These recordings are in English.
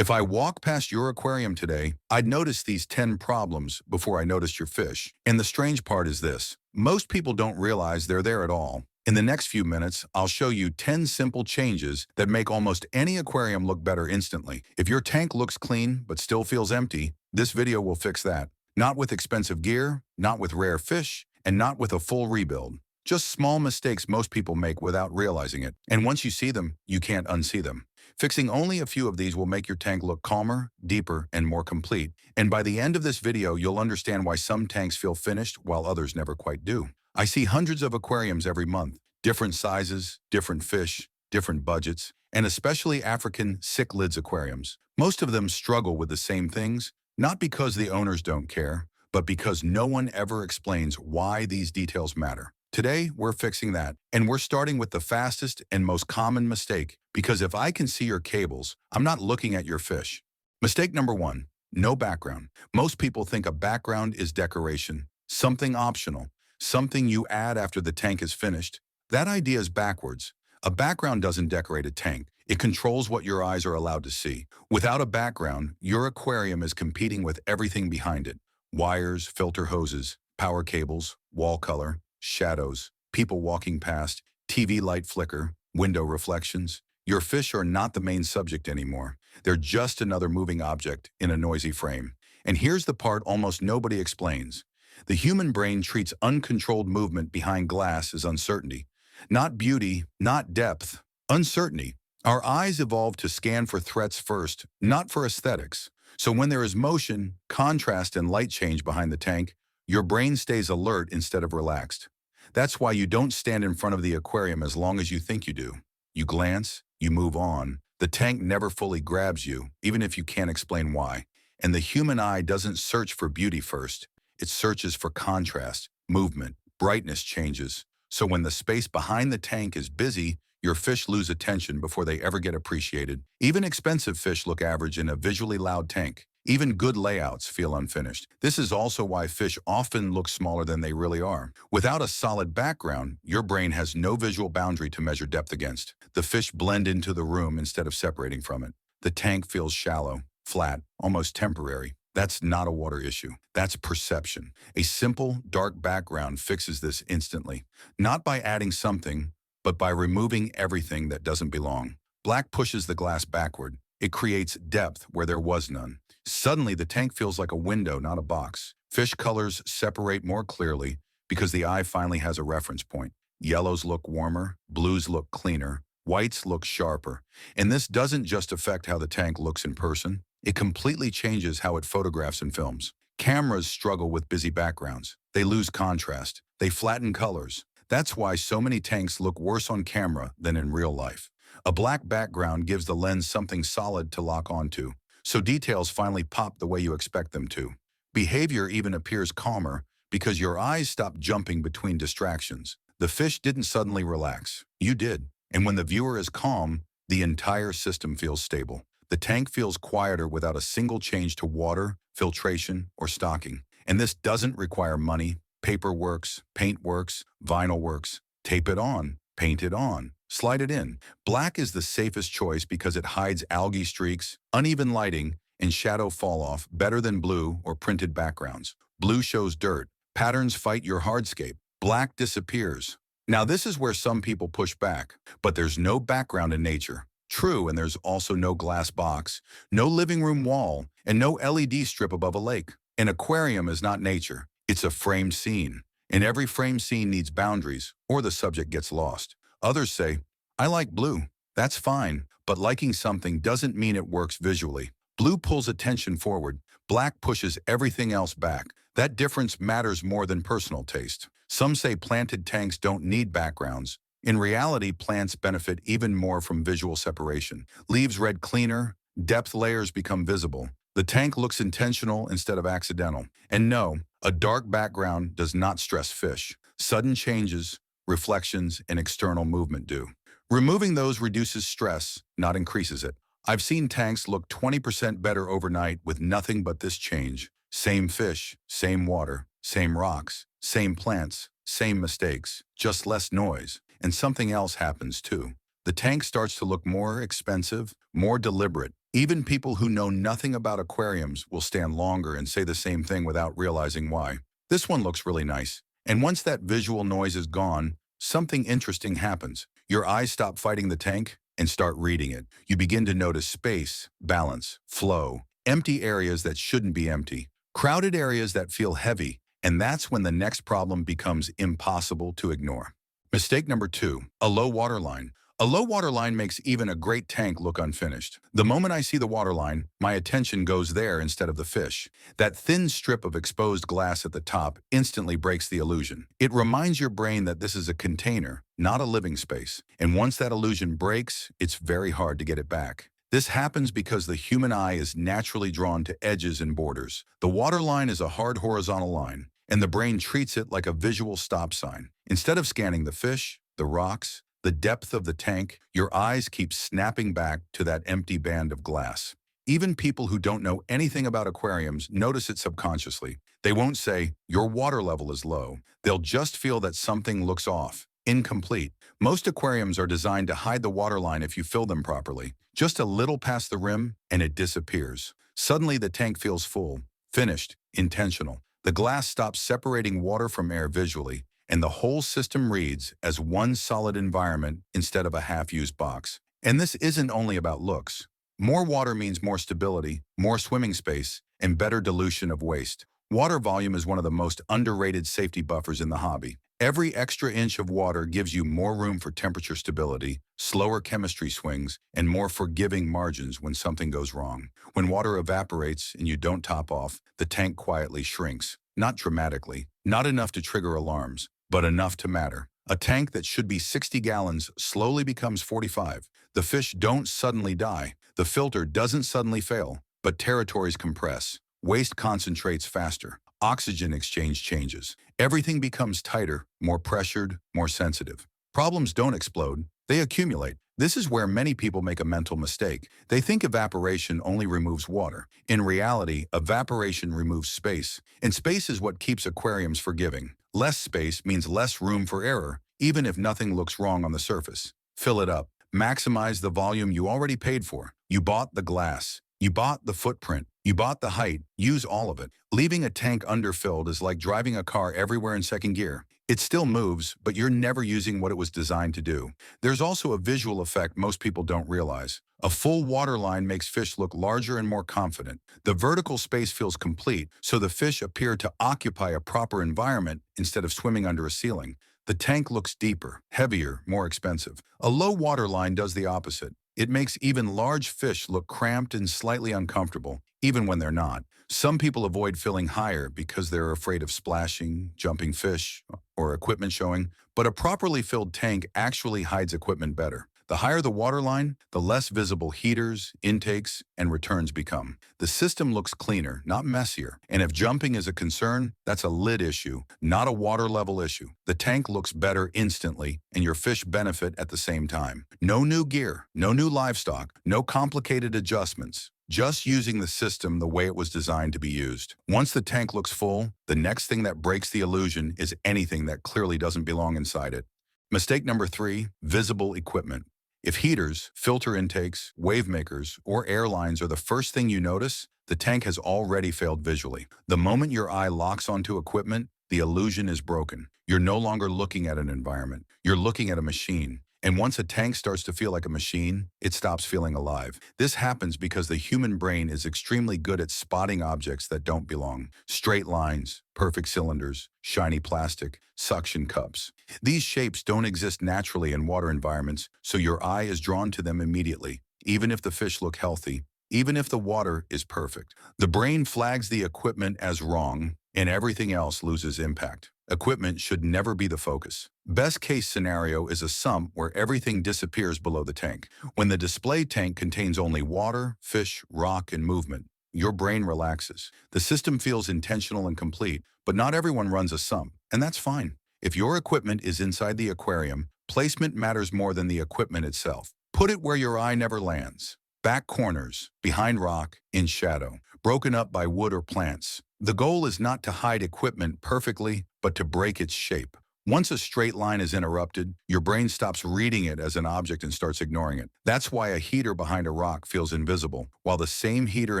If I walk past your aquarium today, I'd notice these 10 problems before I noticed your fish. And the strange part is this: most people don't realize they're there at all. In the next few minutes, I'll show you 10 simple changes that make almost any aquarium look better instantly. If your tank looks clean but still feels empty, this video will fix that. Not with expensive gear, not with rare fish, and not with a full rebuild. Just small mistakes most people make without realizing it. And once you see them, you can't unsee them. Fixing only a few of these will make your tank look calmer, deeper, and more complete. And by the end of this video, you'll understand why some tanks feel finished while others never quite do. I see hundreds of aquariums every month, different sizes, different fish, different budgets, and especially African Cichlids aquariums. Most of them struggle with the same things, not because the owners don't care, but because no one ever explains why these details matter. Today, we're fixing that, and we're starting with the fastest and most common mistake, because if I can see your cables, I'm not looking at your fish. Mistake number 1, no background. Most people think a background is decoration, something optional, something you add after the tank is finished. That idea is backwards. A background doesn't decorate a tank. It controls what your eyes are allowed to see. Without a background, your aquarium is competing with everything behind it: wires, filter hoses, power cables, wall color, shadows, people walking past, TV light flicker, window reflections. Your fish are not the main subject anymore. They're just another moving object in a noisy frame. And here's the part almost nobody explains. The human brain treats uncontrolled movement behind glass as uncertainty. Not beauty, not depth, uncertainty. Our eyes evolved to scan for threats first, not for aesthetics. So when there is motion, contrast, and light change behind the tank, your brain stays alert instead of relaxed. That's why you don't stand in front of the aquarium as long as you think you do. You glance, you move on. The tank never fully grabs you, even if you can't explain why. And the human eye doesn't search for beauty first. It searches for contrast, movement, brightness changes. So when the space behind the tank is busy, your fish lose attention before they ever get appreciated. Even expensive fish look average in a visually loud tank. Even good layouts feel unfinished. This is also why fish often look smaller than they really are. Without a solid background, your brain has no visual boundary to measure depth against. The fish blend into the room instead of separating from it. The tank feels shallow, flat, almost temporary. That's not a water issue. That's perception. A simple, dark background fixes this instantly. Not by adding something, but by removing everything that doesn't belong. Black pushes the glass backward. It creates depth where there was none. Suddenly, the tank feels like a window, not a box. Fish colors separate more clearly because the eye finally has a reference point. Yellows look warmer, blues look cleaner, whites look sharper. And this doesn't just affect how the tank looks in person. It completely changes how it photographs and films. Cameras struggle with busy backgrounds. They lose contrast. They flatten colors. That's why so many tanks look worse on camera than in real life. A black background gives the lens something solid to lock onto, so details finally pop the way you expect them to. Behavior even appears calmer because your eyes stop jumping between distractions. The fish didn't suddenly relax. You did. And when the viewer is calm, the entire system feels stable. The tank feels quieter without a single change to water, filtration, or stocking. And this doesn't require money. Paper works, paint works, vinyl works. Tape it on, paint it on, slide it in. Black is the safest choice because it hides algae streaks, uneven lighting, and shadow fall-off better than blue or printed backgrounds. Blue shows dirt. Patterns fight your hardscape. Black disappears. Now this is where some people push back, but there's no background in nature. True, and there's also no glass box, no living room wall, and no LED strip above a lake. An aquarium is not nature. It's a framed scene. And every framed scene needs boundaries, or the subject gets lost. Others say, I like blue. That's fine, but liking something doesn't mean it works visually. Blue pulls attention forward. Black pushes everything else back. That difference matters more than personal taste. Some say planted tanks don't need backgrounds. In reality, plants benefit even more from visual separation. Leaves red cleaner, depth layers become visible. The tank looks intentional instead of accidental. And no, a dark background does not stress fish. Sudden changes, reflections, and external movement do. Removing those reduces stress, not increases it. I've seen tanks look 20% better overnight with nothing but this change. Same fish, same water, same rocks, same plants, same mistakes, just less noise. And something else happens too. the tank starts to look more expensive, more deliberate. Even people who know nothing about aquariums will stand longer and say the same thing without realizing why. This one looks really nice. And once that visual noise is gone, something interesting happens. Your eyes stop fighting the tank and start reading it. You begin to notice space, balance, flow, empty areas that shouldn't be empty, crowded areas that feel heavy, and that's when the next problem becomes impossible to ignore. Mistake number 2, a low water line. A low water line makes even a great tank look unfinished. The moment I see the water line, my attention goes there instead of the fish. That thin strip of exposed glass at the top instantly breaks the illusion. It reminds your brain that this is a container, not a living space. And once that illusion breaks, it's very hard to get it back. This happens because the human eye is naturally drawn to edges and borders. The water line is a hard horizontal line, and the brain treats it like a visual stop sign. Instead of scanning the fish, the rocks, the depth of the tank, your eyes keep snapping back to that empty band of glass. Even people who don't know anything about aquariums notice it subconsciously. They won't say, "Your water level is low." They'll just feel that something looks off, incomplete. Most aquariums are designed to hide the water line if you fill them properly. Just a little past the rim, and it disappears. Suddenly the tank feels full, finished, intentional. The glass stops separating water from air visually, and the whole system reads as one solid environment instead of a half-used box. And this isn't only about looks. More water means more stability, more swimming space, and better dilution of waste. Water volume is one of the most underrated safety buffers in the hobby. Every extra inch of water gives you more room for temperature stability, slower chemistry swings, and more forgiving margins when something goes wrong. When water evaporates and you don't top off, the tank quietly shrinks. Not dramatically, not enough to trigger alarms, but enough to matter. A tank that should be 60 gallons slowly becomes 45. The fish don't suddenly die. The filter doesn't suddenly fail, but territories compress. Waste concentrates faster. Oxygen exchange changes. Everything becomes tighter, more pressured, more sensitive. Problems don't explode, they accumulate. This is where many people make a mental mistake. They think evaporation only removes water. In reality, evaporation removes space, and space is what keeps aquariums forgiving. Less space means less room for error, even if nothing looks wrong on the surface. Fill it up. Maximize the volume you already paid for. You bought the glass. You bought the footprint. You bought the height. Use all of it. Leaving a tank underfilled is like driving a car everywhere in second gear. It still moves, but you're never using what it was designed to do. There's also a visual effect most people don't realize. A full water line makes fish look larger and more confident. The vertical space feels complete, so the fish appear to occupy a proper environment instead of swimming under a ceiling. The tank looks deeper, heavier, more expensive. A low water line does the opposite. It makes even large fish look cramped and slightly uncomfortable, even when they're not. Some people avoid filling higher because they're afraid of splashing, jumping fish, or equipment showing, but a properly filled tank actually hides equipment better. The higher the water line, the less visible heaters, intakes, and returns become. The system looks cleaner, not messier. And if jumping is a concern, that's a lid issue, not a water level issue. The tank looks better instantly, and your fish benefit at the same time. No new gear, no new livestock, no complicated adjustments. Just using the system the way it was designed to be used. Once the tank looks full, the next thing that breaks the illusion is anything that clearly doesn't belong inside it. Mistake number 3, visible equipment. If heaters, filter intakes, wave makers, or air lines are the first thing you notice, the tank has already failed visually. The moment your eye locks onto equipment, the illusion is broken. You're no longer looking at an environment. You're looking at a machine. And once a tank starts to feel like a machine, it stops feeling alive. This happens because the human brain is extremely good at spotting objects that don't belong. Straight lines, perfect cylinders, shiny plastic, suction cups. These shapes don't exist naturally in water environments, so your eye is drawn to them immediately, even if the fish look healthy, even if the water is perfect. The brain flags the equipment as wrong, and everything else loses impact. Equipment should never be the focus. Best case scenario is a sump where everything disappears below the tank. When the display tank contains only water, fish, rock, and movement, your brain relaxes. The system feels intentional and complete, but not everyone runs a sump, and that's fine. If your equipment is inside the aquarium, placement matters more than the equipment itself. Put it where your eye never lands. Back corners, behind rock, in shadow, broken up by wood or plants. The goal is not to hide equipment perfectly, but to break its shape. Once a straight line is interrupted, your brain stops reading it as an object and starts ignoring it. That's why a heater behind a rock feels invisible, while the same heater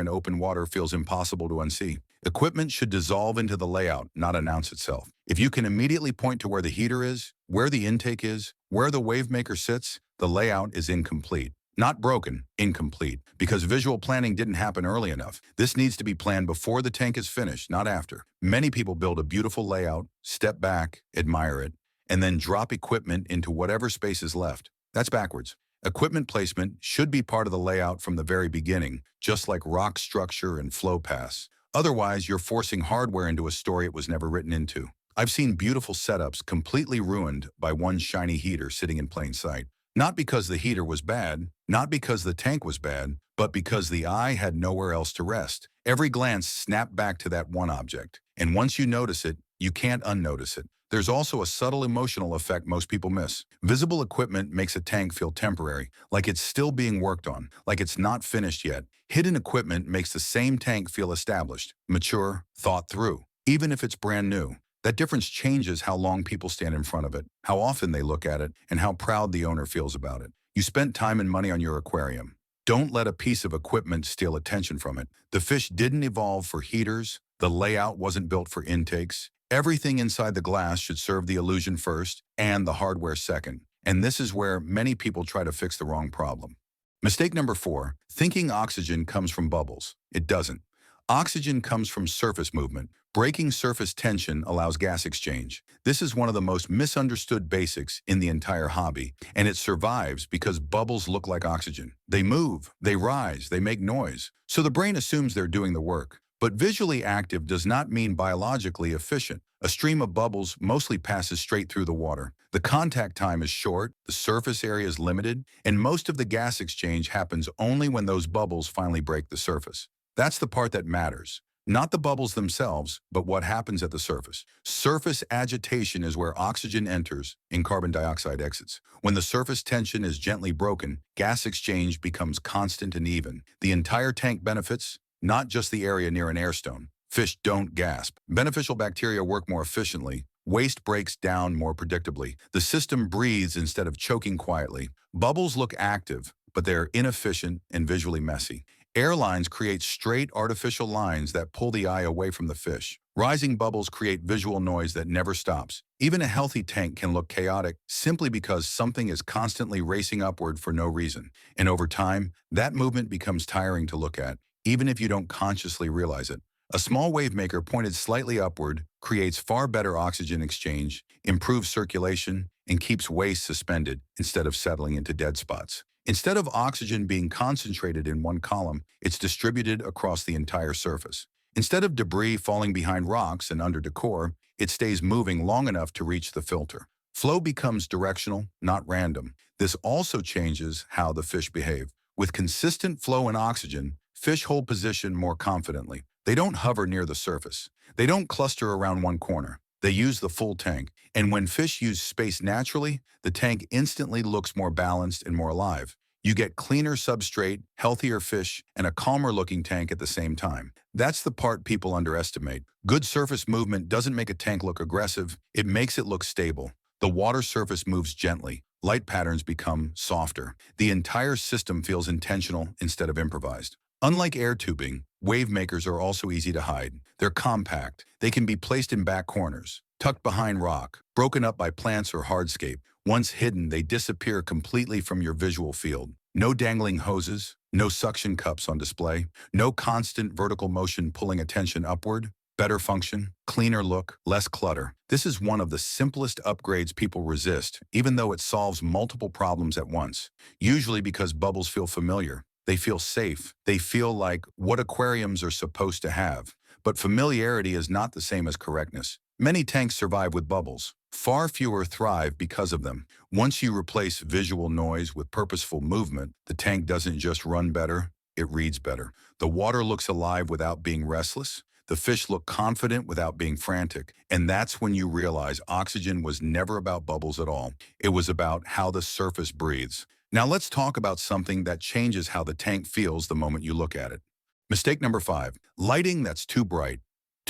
in open water feels impossible to unsee. Equipment should dissolve into the layout, not announce itself. If you can immediately point to where the heater is, where the intake is, where the wave maker sits, the layout is incomplete. Not broken, incomplete, because visual planning didn't happen early enough. This needs to be planned before the tank is finished, not after. Many people build a beautiful layout, step back, admire it, and then drop equipment into whatever space is left. That's backwards. Equipment placement should be part of the layout from the very beginning, just like rock structure and flow paths. Otherwise, you're forcing hardware into a story it was never written into. I've seen beautiful setups completely ruined by one shiny heater sitting in plain sight. Not because the heater was bad, not because the tank was bad, but because the eye had nowhere else to rest. Every glance snapped back to that one object. And once you notice it, you can't unnotice it. There's also a subtle emotional effect most people miss. Visible equipment makes a tank feel temporary, like it's still being worked on, like it's not finished yet. Hidden equipment makes the same tank feel established, mature, thought through, even if it's brand new. That difference changes how long people stand in front of it, how often they look at it, and how proud the owner feels about it. You spent time and money on your aquarium. Don't let a piece of equipment steal attention from it. The fish didn't evolve for heaters. The layout wasn't built for intakes. Everything inside the glass should serve the illusion first and the hardware second. And this is where many people try to fix the wrong problem. Mistake number 4, thinking oxygen comes from bubbles. It doesn't. Oxygen comes from surface movement. Breaking surface tension allows gas exchange. This is one of the most misunderstood basics in the entire hobby, and it survives because bubbles look like oxygen. They move, they rise, they make noise. So the brain assumes they're doing the work. But visually active does not mean biologically efficient. A stream of bubbles mostly passes straight through the water. The contact time is short, the surface area is limited, and most of the gas exchange happens only when those bubbles finally break the surface. That's the part that matters. Not the bubbles themselves, but what happens at the surface. Surface agitation is where oxygen enters and carbon dioxide exits. When the surface tension is gently broken, gas exchange becomes constant and even. The entire tank benefits, not just the area near an airstone. Fish don't gasp. Beneficial bacteria work more efficiently. Waste breaks down more predictably. The system breathes instead of choking quietly. Bubbles look active, but they're inefficient and visually messy. Airlines create straight artificial lines that pull the eye away from the fish. Rising bubbles create visual noise that never stops. Even a healthy tank can look chaotic simply because something is constantly racing upward for no reason. And over time, that movement becomes tiring to look at, even if you don't consciously realize it. A small wave maker pointed slightly upward creates far better oxygen exchange, improves circulation, and keeps waste suspended instead of settling into dead spots. Instead of oxygen being concentrated in one column, it's distributed across the entire surface. Instead of debris falling behind rocks and under decor, it stays moving long enough to reach the filter. Flow becomes directional, not random. This also changes how the fish behave. With consistent flow and oxygen, fish hold position more confidently. They don't hover near the surface. They don't cluster around one corner. They use the full tank. And when fish use space naturally, the tank instantly looks more balanced and more alive. You get cleaner substrate, healthier fish, and a calmer-looking tank at the same time. That's the part people underestimate. Good surface movement doesn't make a tank look aggressive, it makes it look stable. The water surface moves gently. Light patterns become softer. The entire system feels intentional instead of improvised. Unlike air tubing, wave makers are also easy to hide. They're compact. They can be placed in back corners, tucked behind rock, broken up by plants or hardscape. Once hidden, they disappear completely from your visual field. No dangling hoses, no suction cups on display, no constant vertical motion pulling attention upward. Better function, cleaner look, less clutter. This is one of the simplest upgrades people resist, even though it solves multiple problems at once. Usually because bubbles feel familiar. They feel safe. They feel like what aquariums are supposed to have. But familiarity is not the same as correctness. Many tanks survive with bubbles. Far fewer thrive because of them. Once you replace visual noise with purposeful movement, the tank doesn't just run better, it reads better. The water looks alive without being restless. The fish look confident without being frantic. And that's when you realize oxygen was never about bubbles at all. It was about how the surface breathes. Now let's talk about something that changes how the tank feels the moment you look at it. Mistake number 5, lighting that's too bright.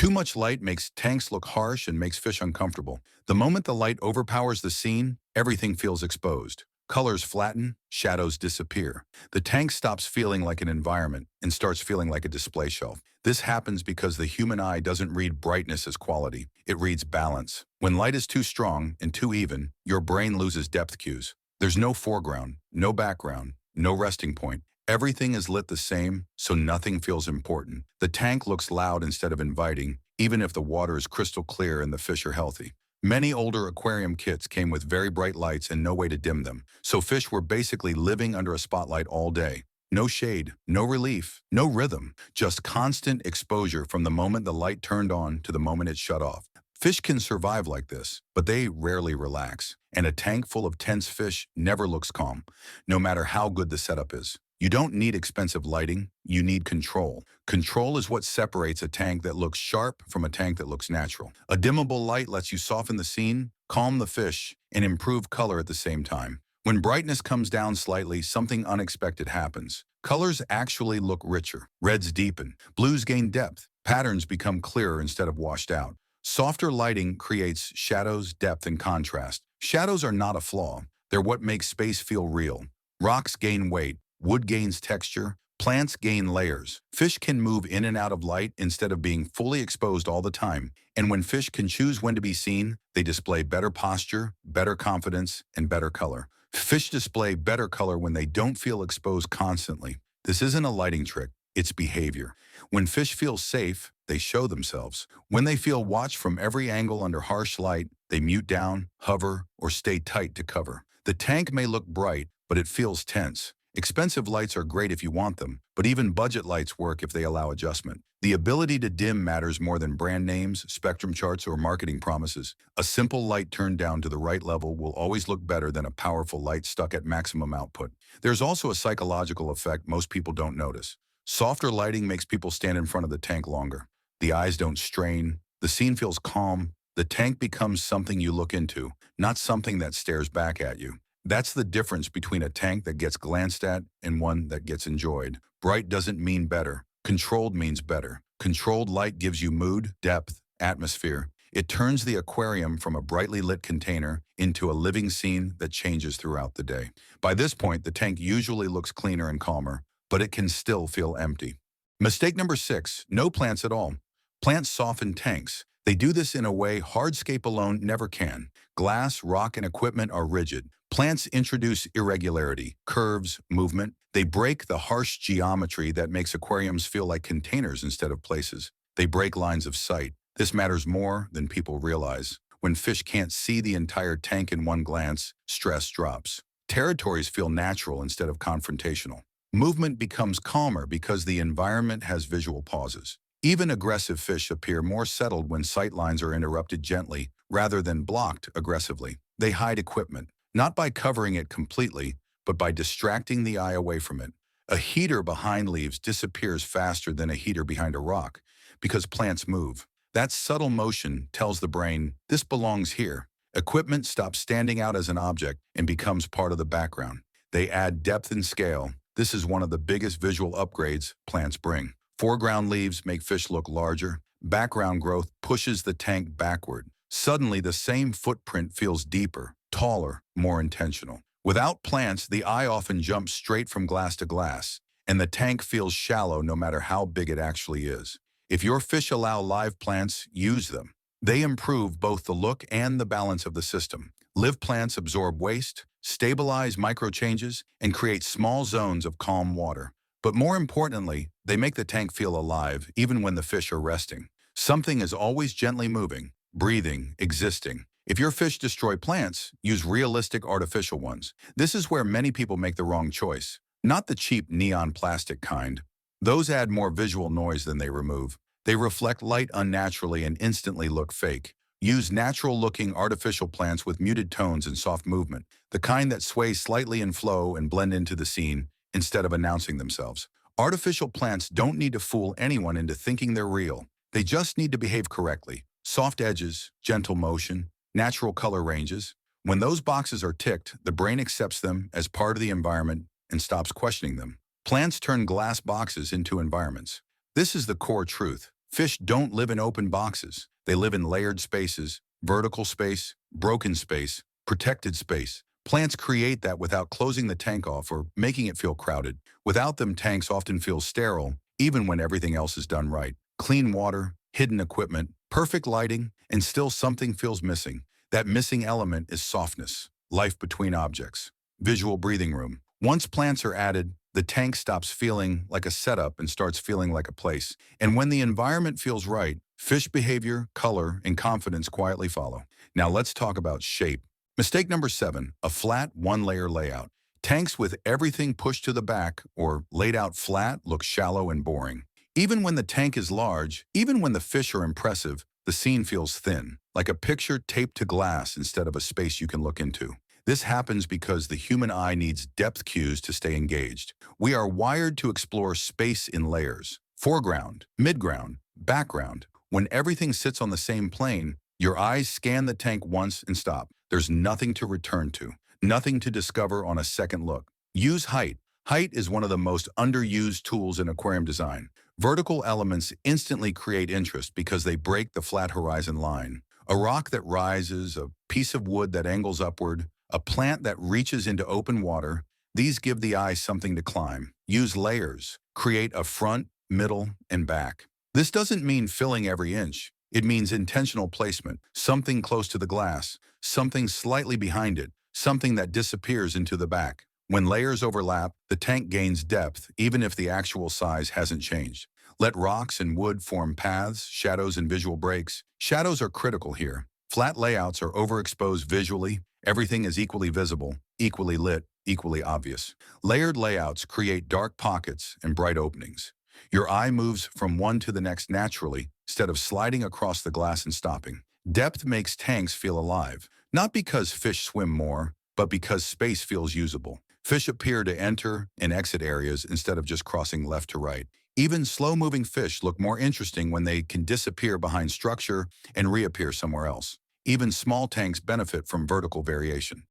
Too much light makes tanks look harsh and makes fish uncomfortable. The moment the light overpowers the scene, everything feels exposed. Colors flatten, shadows disappear. The tank stops feeling like an environment and starts feeling like a display shelf. This happens because the human eye doesn't read brightness as quality. It reads balance. When light is too strong and too even, your brain loses depth cues. There's no foreground, no background, no resting point. Everything is lit the same, so nothing feels important. The tank looks loud instead of inviting, even if the water is crystal clear and the fish are healthy. Many older aquarium kits came with very bright lights and no way to dim them, so fish were basically living under a spotlight all day. No shade, no relief, no rhythm, just constant exposure from the moment the light turned on to the moment it shut off. Fish can survive like this, but they rarely relax, and a tank full of tense fish never looks calm, no matter how good the setup is. You don't need expensive lighting, you need control. Control is what separates a tank that looks sharp from a tank that looks natural. A dimmable light lets you soften the scene, calm the fish, and improve color at the same time. When brightness comes down slightly, something unexpected happens. Colors actually look richer. Reds deepen, blues gain depth, patterns become clearer instead of washed out. Softer lighting creates shadows, depth, and contrast. Shadows are not a flaw. They're what makes space feel real. Rocks gain weight. Wood gains texture, plants gain layers. Fish can move in and out of light instead of being fully exposed all the time. And when fish can choose when to be seen, they display better posture, better confidence, and better color. Fish display better color when they don't feel exposed constantly. This isn't a lighting trick, it's behavior. When fish feel safe, they show themselves. When they feel watched from every angle under harsh light, they mute down, hover, or stay tight to cover. The tank may look bright, but it feels tense. Expensive lights are great if you want them, but even budget lights work if they allow adjustment. The ability to dim matters more than brand names, spectrum charts, or marketing promises. A simple light turned down to the right level will always look better than a powerful light stuck at maximum output. There's also a psychological effect most people don't notice. Softer lighting makes people stand in front of the tank longer. The eyes don't strain, the scene feels calm, the tank becomes something you look into, not something that stares back at you. That's the difference between a tank that gets glanced at and one that gets enjoyed. Bright doesn't mean better. Controlled means better. Controlled light gives you mood, depth, atmosphere. It turns the aquarium from a brightly lit container into a living scene that changes throughout the day. By this point, the tank usually looks cleaner and calmer, but it can still feel empty. Mistake number 6, no plants at all. Plants soften tanks. They do this in a way hardscape alone never can. Glass, rock, and equipment are rigid. Plants introduce irregularity, curves, movement. They break the harsh geometry that makes aquariums feel like containers instead of places. They break lines of sight. This matters more than people realize. When fish can't see the entire tank in one glance, stress drops. Territories feel natural instead of confrontational. Movement becomes calmer because the environment has visual pauses. Even aggressive fish appear more settled when sight lines are interrupted gently rather than blocked aggressively. They hide equipment, not by covering it completely, but by distracting the eye away from it. A heater behind leaves disappears faster than a heater behind a rock because plants move. That subtle motion tells the brain, this belongs here. Equipment stops standing out as an object and becomes part of the background. They add depth and scale. This is one of the biggest visual upgrades plants bring. Foreground leaves make fish look larger. Background growth pushes the tank backward. Suddenly, the same footprint feels deeper, taller, more intentional. Without plants, the eye often jumps straight from glass to glass, and the tank feels shallow no matter how big it actually is. If your fish allow live plants, use them. They improve both the look and the balance of the system. Live plants absorb waste, stabilize microchanges, and create small zones of calm water. But more importantly, they make the tank feel alive even when the fish are resting. Something is always gently moving, breathing, existing. If your fish destroy plants, use realistic artificial ones. This is where many people make the wrong choice. Not the cheap neon plastic kind. Those add more visual noise than they remove. They reflect light unnaturally and instantly look fake. Use natural-looking artificial plants with muted tones and soft movement, the kind that sway slightly in flow and blend into the scene instead of announcing themselves. Artificial plants don't need to fool anyone into thinking they're real. They just need to behave correctly. Soft edges, gentle motion, natural color ranges. When those boxes are ticked, the brain accepts them as part of the environment and stops questioning them. Plants turn glass boxes into environments. This is the core truth. Fish don't live in open boxes. They live in layered spaces, vertical space, broken space, protected space. Plants create that without closing the tank off or making it feel crowded. Without them, tanks often feel sterile, even when everything else is done right. Clean water, hidden equipment, perfect lighting, and still something feels missing. That missing element is softness, life between objects. Visual breathing room. Once plants are added, the tank stops feeling like a setup and starts feeling like a place. And when the environment feels right, fish behavior, color, and confidence quietly follow. Now let's talk about shape. Mistake number 7, a flat one-layer layout. Tanks with everything pushed to the back or laid out flat look shallow and boring. Even when the tank is large, even when the fish are impressive, the scene feels thin, like a picture taped to glass instead of a space you can look into. This happens because the human eye needs depth cues to stay engaged. We are wired to explore space in layers: foreground, midground, background. When everything sits on the same plane, your eyes scan the tank once and stop. There's nothing to return to, nothing to discover on a second look. Use height. Height is one of the most underused tools in aquarium design. Vertical elements instantly create interest because they break the flat horizon line. A rock that rises, a piece of wood that angles upward, a plant that reaches into open water, these give the eye something to climb. Use layers. Create a front, middle, and back. This doesn't mean filling every inch. It means intentional placement, something close to the glass, something slightly behind it, something that disappears into the back. When layers overlap, the tank gains depth, even if the actual size hasn't changed. Let rocks and wood form paths, shadows, and visual breaks. Shadows are critical here. Flat layouts are overexposed visually. Everything is equally visible, equally lit, equally obvious. Layered layouts create dark pockets and bright openings. Your eye moves from one to the next naturally, instead of sliding across the glass and stopping. Depth makes tanks feel alive, not because fish swim more, but because space feels usable. Fish appear to enter and exit areas instead of just crossing left to right. Even slow-moving fish look more interesting when they can disappear behind structure and reappear somewhere else. Even small tanks benefit from vertical variation.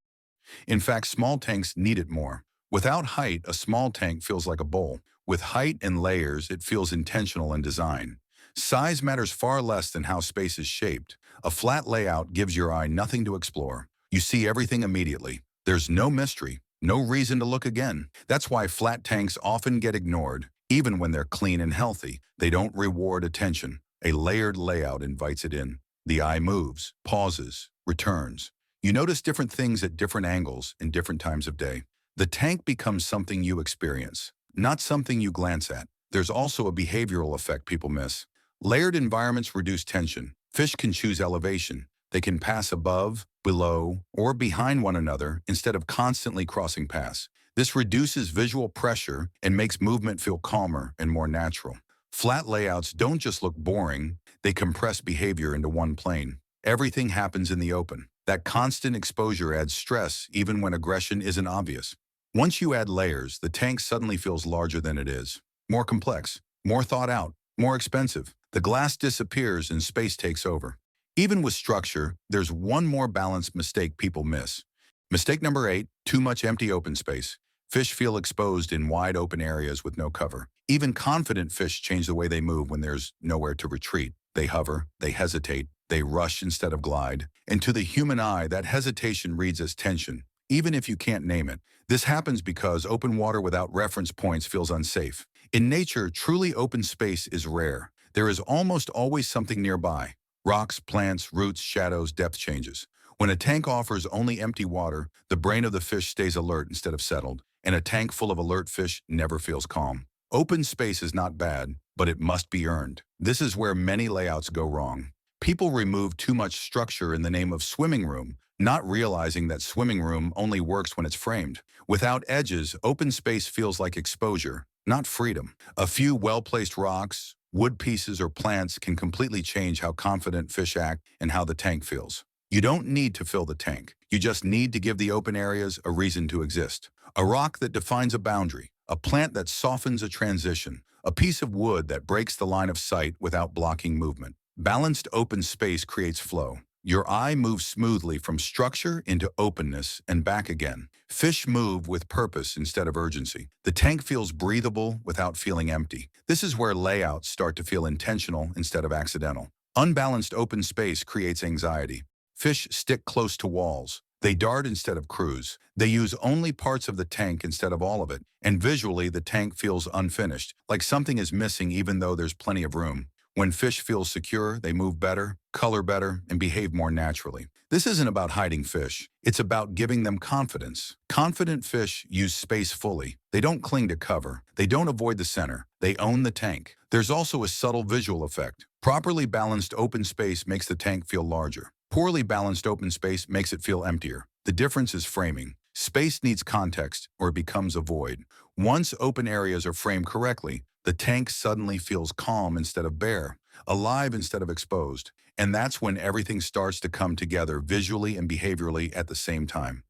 In fact, small tanks need it more. Without height, a small tank feels like a bowl. With height and layers, it feels intentional in design. Size matters far less than how space is shaped. A flat layout gives your eye nothing to explore. You see everything immediately. There's no mystery, no reason to look again. That's why flat tanks often get ignored, even when they're clean and healthy. They don't reward attention. A layered layout invites it in. The eye moves, pauses, returns. You notice different things at different angles and different times of day. The tank becomes something you experience, not something you glance at. There's also a behavioral effect people miss. Layered environments reduce tension. Fish can choose elevation. They can pass above, below, or behind one another instead of constantly crossing paths. This reduces visual pressure and makes movement feel calmer and more natural. Flat layouts don't just look boring, they compress behavior into one plane. Everything happens in the open. That constant exposure adds stress even when aggression isn't obvious. Once you add layers, the tank suddenly feels larger than it is. More complex, more thought out, more expensive. The glass disappears and space takes over. Even with structure, there's one more balanced mistake people miss. Mistake number 8, too much empty open space. Fish feel exposed in wide open areas with no cover. Even confident fish change the way they move when there's nowhere to retreat. They hover, they hesitate, they rush instead of glide. And to the human eye, that hesitation reads as tension, even if you can't name it. This happens because open water without reference points feels unsafe. In nature, truly open space is rare. There is almost always something nearby. Rocks, plants, roots, shadows, depth changes. When a tank offers only empty water, the brain of the fish stays alert instead of settled, and a tank full of alert fish never feels calm. Open space is not bad, but it must be earned. This is where many layouts go wrong. People remove too much structure in the name of swimming room, not realizing that swimming room only works when it's framed. Without edges, open space feels like exposure, not freedom. A few well-placed rocks, wood pieces, or plants can completely change how confident fish act and how the tank feels. You don't need to fill the tank. You just need to give the open areas a reason to exist. A rock that defines a boundary, a plant that softens a transition, a piece of wood that breaks the line of sight without blocking movement. Balanced open space creates flow. Your eye moves smoothly from structure into openness and back again. Fish move with purpose instead of urgency. The tank feels breathable without feeling empty. This is where layouts start to feel intentional instead of accidental. Unbalanced open space creates anxiety. Fish stick close to walls. They dart instead of cruise. They use only parts of the tank instead of all of it. And visually, the tank feels unfinished, like something is missing even though there's plenty of room. When fish feel secure, they move better, color better, and behave more naturally. This isn't about hiding fish. It's about giving them confidence. Confident fish use space fully. They don't cling to cover. They don't avoid the center. They own the tank. There's also a subtle visual effect. Properly balanced open space makes the tank feel larger. Poorly balanced open space makes it feel emptier. The difference is framing. Space needs context, or it becomes a void. Once open areas are framed correctly, the tank suddenly feels calm instead of bare, alive instead of exposed. And that's when everything starts to come together visually and behaviorally at the same time.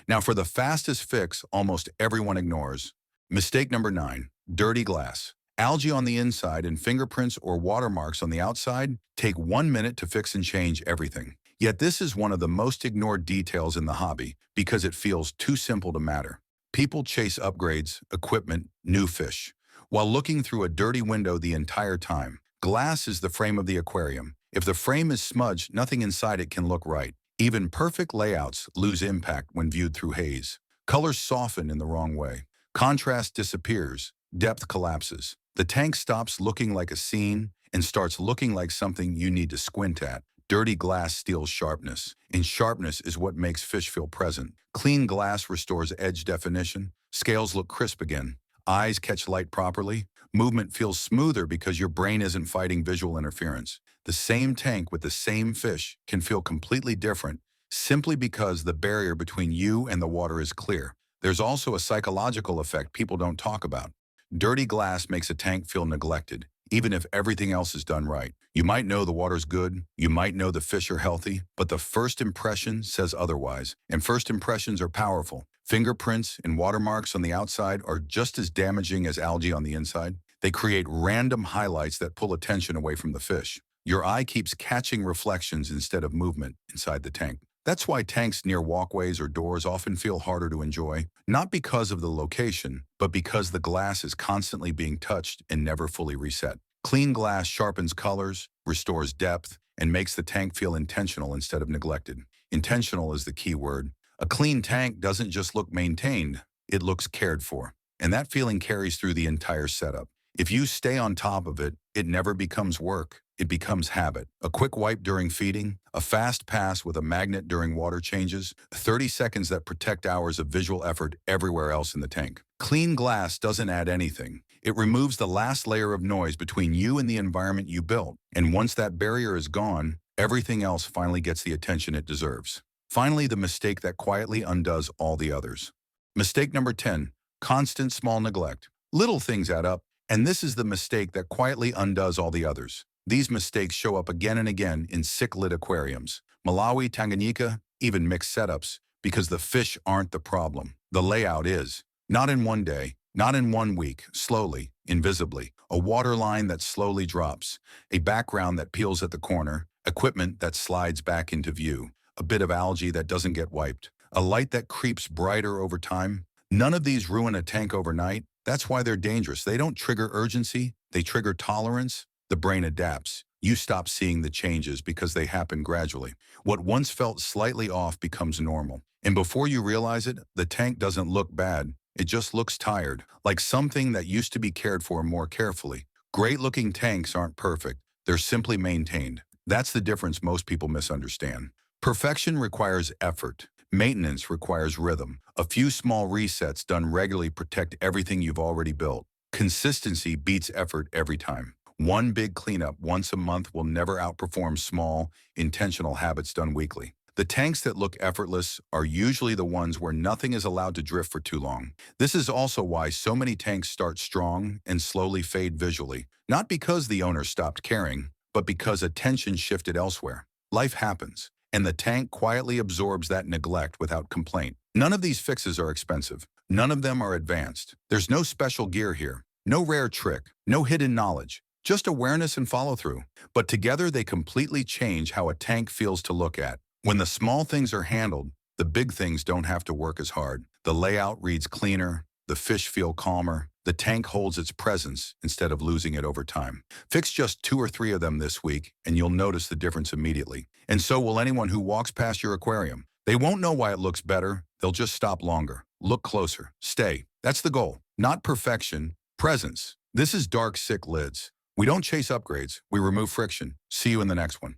Now for the fastest fix almost everyone ignores. Mistake number 9, dirty glass. Algae on the inside and fingerprints or watermarks on the outside take 1 minute to fix and change everything. Yet this is one of the most ignored details in the hobby because it feels too simple to matter. People chase upgrades, equipment, new fish, while looking through a dirty window the entire time. Glass is the frame of the aquarium. If the frame is smudged, nothing inside it can look right. Even perfect layouts lose impact when viewed through haze. Colors soften in the wrong way. Contrast disappears. Depth collapses. The tank stops looking like a scene and starts looking like something you need to squint at. Dirty glass steals sharpness, and sharpness is what makes fish feel present. Clean glass restores edge definition. Scales look crisp again. Eyes catch light properly. Movement feels smoother because your brain isn't fighting visual interference. The same tank with the same fish can feel completely different simply because the barrier between you and the water is clear. There's also a psychological effect people don't talk about. Dirty glass makes a tank feel neglected, even if everything else is done right. You might know the water's good, you might know the fish are healthy, but the first impression says otherwise, and first impressions are powerful. Fingerprints and watermarks on the outside are just as damaging as algae on the inside. They create random highlights that pull attention away from the fish. Your eye keeps catching reflections instead of movement inside the tank. That's why tanks near walkways or doors often feel harder to enjoy, not because of the location, but because the glass is constantly being touched and never fully reset. Clean glass sharpens colors, restores depth, and makes the tank feel intentional instead of neglected. Intentional is the key word. A clean tank doesn't just look maintained, it looks cared for. And that feeling carries through the entire setup. If you stay on top of it, it never becomes work. It becomes habit. A quick wipe during feeding, a fast pass with a magnet during water changes, 30 seconds that protect hours of visual effort everywhere else in the tank. Clean glass doesn't add anything. It removes the last layer of noise between you and the environment you built. And once that barrier is gone, everything else finally gets the attention it deserves. Finally, the mistake that quietly undoes all the others. Mistake number 10, constant small neglect. Little things add up, and this is the mistake that quietly undoes all the others. These mistakes show up again and again in cichlid aquariums, Malawi, Tanganyika, even mixed setups, because the fish aren't the problem. The layout is. Not in one day, not in 1 week, slowly, invisibly. A water line that slowly drops, a background that peels at the corner, equipment that slides back into view, a bit of algae that doesn't get wiped, a light that creeps brighter over time. None of these ruin a tank overnight. That's why they're dangerous. They don't trigger urgency, they trigger tolerance. The brain adapts. You stop seeing the changes because they happen gradually. What once felt slightly off becomes normal. And before you realize it, the tank doesn't look bad. It just looks tired, like something that used to be cared for more carefully. Great-looking tanks aren't perfect. They're simply maintained. That's the difference most people misunderstand. Perfection requires effort. Maintenance requires rhythm. A few small resets done regularly protect everything you've already built. Consistency beats effort every time. One big cleanup once a month will never outperform small, intentional habits done weekly. The tanks that look effortless are usually the ones where nothing is allowed to drift for too long. This is also why so many tanks start strong and slowly fade visually, not because the owner stopped caring, but because attention shifted elsewhere. Life happens, and the tank quietly absorbs that neglect without complaint. None of these fixes are expensive. None of them are advanced. There's no special gear here, no rare trick, no hidden knowledge. Just awareness and follow-through. But together they completely change how a tank feels to look at. When the small things are handled, the big things don't have to work as hard. The layout reads cleaner, the fish feel calmer, the tank holds its presence instead of losing it over time. Fix just 2 or 3 of them this week, and you'll notice the difference immediately. And so will anyone who walks past your aquarium. They won't know why it looks better, they'll just stop longer. Look closer. Stay. That's the goal. Not perfection, presence. This is Dark Cichlids. We don't chase upgrades, we remove friction. See you in the next one.